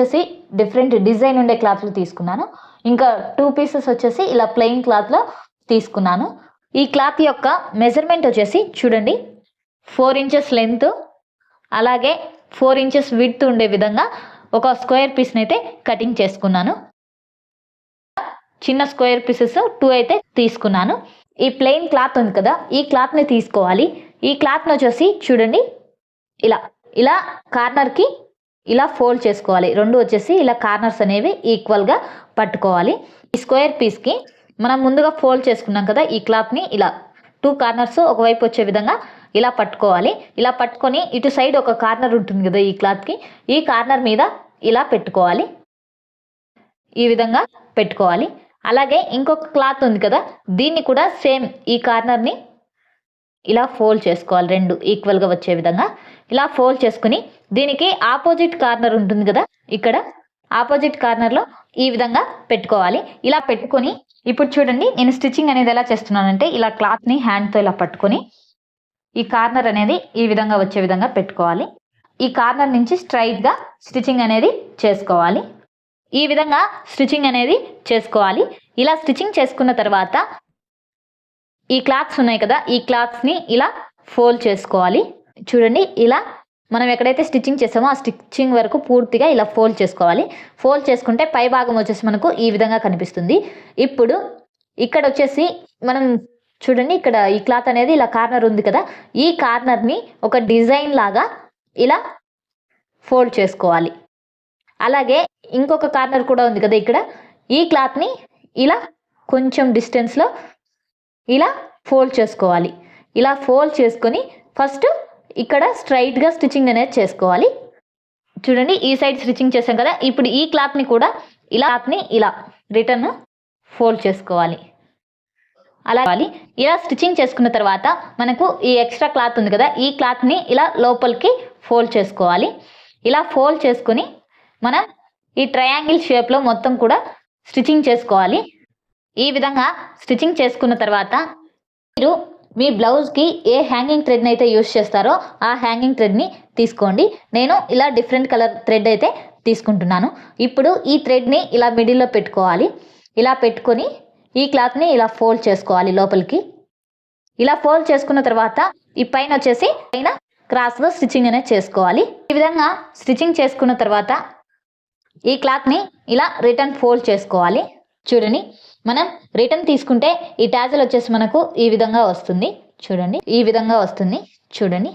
వచ్చేసి different design ఉండే క్లాత్లు తీసుకున్నాను. ఇంకా 2 పీసెస్ వచ్చేసి ఇలా ప్లెయిన్ క్లాత్లో తీసుకున్నాను. ఈ క్లాత్ యొక్క మెజర్మెంట్ వచ్చేసి చూడండి 4 ఇంచెస్ లెంత్ అలాగే 4 ఇంచెస్ విడ్త్ ఉండే విధంగా ఒక స్క్వేర్ పీస్ని అయితే కటింగ్ చేసుకున్నాను. చిన్న స్క్వేర్ పీసెస్ 2 అయితే తీసుకున్నాను. ఈ ప్లెయిన్ క్లాత్ ఉంది కదా, ఈ క్లాత్ని తీసుకోవాలి. ఈ క్లాత్ని వచ్చేసి చూడండి ఇలా ఇలా కార్నర్కి ఇలా ఫోల్డ్ చేసుకోవాలి. రెండు వచ్చేసి ఇలా కార్నర్స్ అనేవి ఈక్వల్గా పట్టుకోవాలి. ఈ స్క్వేర్ పీస్కి మనం ముందుగా ఫోల్డ్ చేసుకున్నాం కదా, ఈ క్లాత్ని ఇలా 2 కార్నర్స్ ఒకవైపు వచ్చే విధంగా ఇలా పట్టుకోవాలి. ఇలా పట్టుకొని ఇటు సైడ్ ఒక కార్నర్ ఉంటుంది కదా ఈ క్లాత్కి, ఈ కార్నర్ మీద ఇలా పెట్టుకోవాలి. ఈ విధంగా పెట్టుకోవాలి. అలాగే ఇంకొక క్లాత్ ఉంది కదా, దీన్ని కూడా సేమ్ ఈ కార్నర్ని ఇలా ఫోల్డ్ చేసుకోవాలి. రెండు ఈక్వల్గా వచ్చే విధంగా ఇలా ఫోల్డ్ చేసుకుని దీనికి ఆపోజిట్ కార్నర్ ఉంటుంది కదా, ఇక్కడ ఆపోజిట్ కార్నర్లో ఈ విధంగా పెట్టుకోవాలి. ఇలా పెట్టుకొని ఇప్పుడు చూడండి నేను స్టిచ్చింగ్ అనేది ఎలా చేస్తున్నానంటే ఇలా క్లాత్ని హ్యాండ్తో ఇలా పట్టుకొని ఈ కార్నర్ అనేది ఈ విధంగా వచ్చే విధంగా పెట్టుకోవాలి. ఈ కార్నర్ నుంచి స్ట్రైట్గా స్టిచ్చింగ్ అనేది చేసుకోవాలి. ఈ విధంగా స్టిచ్చింగ్ అనేది చేసుకోవాలి. ఇలా స్టిచ్చింగ్ చేసుకున్న తర్వాత ఈ క్లాత్స్ ఉన్నాయి కదా, ఈ క్లాత్స్ని ఇలా ఫోల్డ్ చేసుకోవాలి. చూడండి ఇలా మనం ఎక్కడైతే స్టిచ్చింగ్ చేసామో ఆ స్టిచ్చింగ్ వరకు పూర్తిగా ఇలా ఫోల్డ్ చేసుకోవాలి. ఫోల్డ్ చేసుకుంటే పై భాగం వచ్చేసి మనకు ఈ విధంగా కనిపిస్తుంది. ఇప్పుడు ఇక్కడ వచ్చేసి మనం చూడండి ఇక్కడ ఈ క్లాత్ అనేది ఇలా కార్నర్ ఉంది కదా, ఈ కార్నర్ని ఒక డిజైన్ లాగా ఇలా ఫోల్డ్ చేసుకోవాలి. అలాగే ఇంకొక కార్నర్ కూడా ఉంది కదా ఇక్కడ, ఈ క్లాత్ని ఇలా కొంచెం డిస్టెన్స్లో ఇలా ఫోల్డ్ చేసుకోవాలి. ఇలా ఫోల్డ్ చేసుకొని ఫస్ట్ ఇక్కడ స్ట్రైట్గా స్టిచ్చింగ్ అనేది చేసుకోవాలి. చూడండి ఈ సైడ్ స్టిచ్చింగ్ చేసాం కదా, ఇప్పుడు ఈ క్లాత్ని కూడా ఇలా రిటర్న్ ఫోల్డ్ చేసుకోవాలి. అలా ఇలా స్టిచ్చింగ్ చేసుకున్న తర్వాత మనకు ఈ ఎక్స్ట్రా క్లాత్ ఉంది కదా, ఈ క్లాత్ని ఇలా లోపలికి ఫోల్డ్ చేసుకోవాలి. ఇలా ఫోల్డ్ చేసుకొని మనం ఈ ట్రయాంగిల్ షేప్లో మొత్తం కూడా స్టిచ్చింగ్ చేసుకోవాలి. ఈ విధంగా స్టిచ్చింగ్ చేసుకున్న తర్వాత మీరు మీ బ్లౌజ్కి ఏ హ్యాంగింగ్ థ్రెడ్ని అయితే యూస్ చేస్తారో ఆ హ్యాంగింగ్ థ్రెడ్ని తీసుకోండి. నేను ఇలా డిఫరెంట్ కలర్ థ్రెడ్ అయితే తీసుకుంటున్నాను. ఇప్పుడు ఈ థ్రెడ్ని ఇలా మిడిల్లో పెట్టుకోవాలి. ఇలా పెట్టుకొని ఈ క్లాత్ని ఇలా ఫోల్డ్ చేసుకోవాలి లోపలికి. ఇలా ఫోల్డ్ చేసుకున్న తర్వాత ఈ పైన వచ్చేసి పైన క్రాస్లో స్టిచ్చింగ్ అనేది చేసుకోవాలి. ఈ విధంగా స్టిచ్చింగ్ చేసుకున్న తర్వాత ఈ క్లాత్ని ఇలా రిటర్న్ ఫోల్డ్ చేసుకోవాలి. చూడండి మనం రిటర్న్ తీసుకుంటే ఈ టాజల్ వచ్చేసి మనకు ఈ విధంగా వస్తుంది. చూడండి ఈ విధంగా వస్తుంది. చూడండి